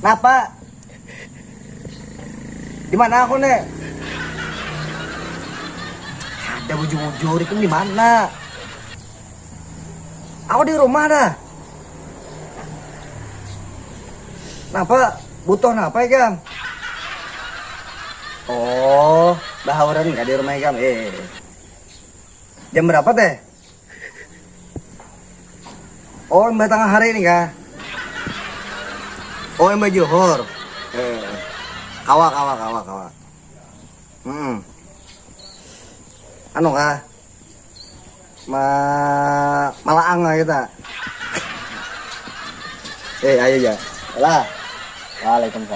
Kenapa? Di mana aku, Nek? Ada bujur-bujur itu di mana? Aku di rumah dah. Kenapa? Butuh apa ya, Gam? Oh, bahawaran nggak di rumah ya, Gam? Jam berapa teh? Oh, mbak tengah hari ini kah? Oh, mbak Johor. Kawa. Anu kah? Malaang lah kita. Ayo ya. Lah. Waalaikumsalam.